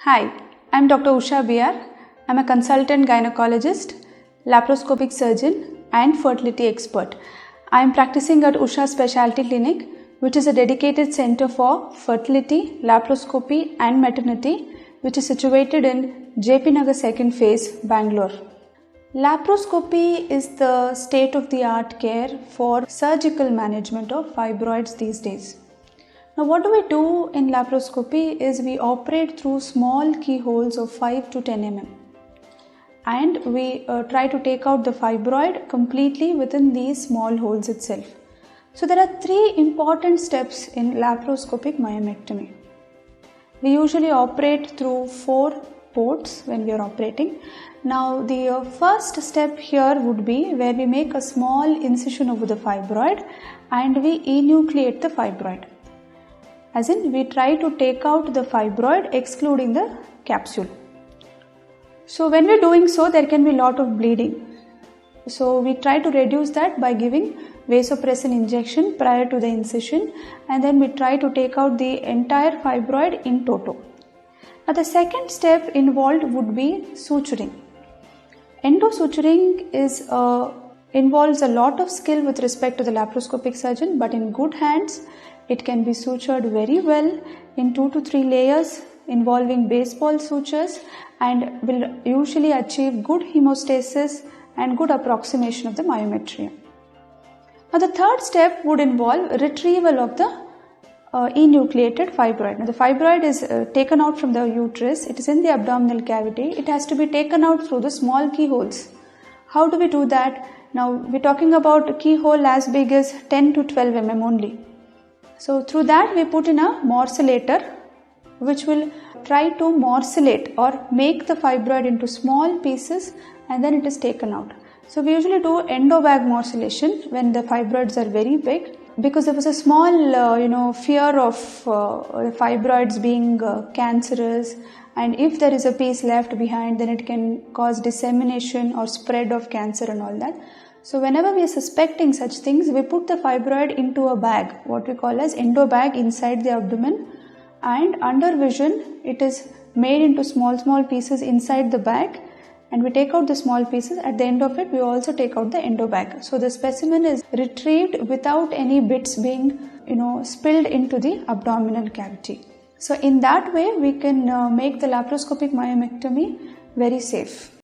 Hi, I'm Dr. Usha B.R. I'm a consultant gynecologist, laparoscopic surgeon and fertility expert. I'm practicing at Usha Specialty Clinic, which is a dedicated center for fertility, laparoscopy and maternity, which is situated in JP Nagar 2nd Phase, Bangalore. Laparoscopy is the state-of-the-art care for surgical management of fibroids these days. Now what do we do in laparoscopy is we operate through small keyholes of 5 to 10 mm and we try to take out the fibroid completely within these small holes itself. So there are 3 important steps in laparoscopic myomectomy. We usually operate through 4 ports when we are operating. Now the first step here would be where we make a small incision over the fibroid and we enucleate the fibroid. As in, we try to take out the fibroid excluding the capsule. So when we are doing so, there can be a lot of bleeding. So we try to reduce that by giving vasopressin injection prior to the incision, and then we try to take out the entire fibroid in toto. Now the second step involved would be suturing. Endosuturing involves a lot of skill with respect to the laparoscopic surgeon, but in good hands it can be sutured very well in 2 to 3 layers involving baseball sutures and will usually achieve good hemostasis and good approximation of the myometrium. Now the third step would involve retrieval of the enucleated fibroid. Now the fibroid is taken out from the uterus, it is in the abdominal cavity, it has to be taken out through the small keyholes. How do we do that? Now we are talking about a keyhole as big as 10 to 12 mm only. So through that we put in a morcellator which will try to morcellate or make the fibroid into small pieces and then it is taken out. So we usually do endobag morcellation when the fibroids are very big, because there was a small fear of the fibroids being cancerous, and if there is a piece left behind then it can cause dissemination or spread of cancer and all that. So whenever we are suspecting such things, we put the fibroid into a bag, what we call as endobag, inside the abdomen, and under vision it is made into small pieces inside the bag, and we take out the small pieces. At the end of it we also take out the endobag. So the specimen is retrieved without any bits being spilled into the abdominal cavity. So in that way we can make the laparoscopic myomectomy very safe.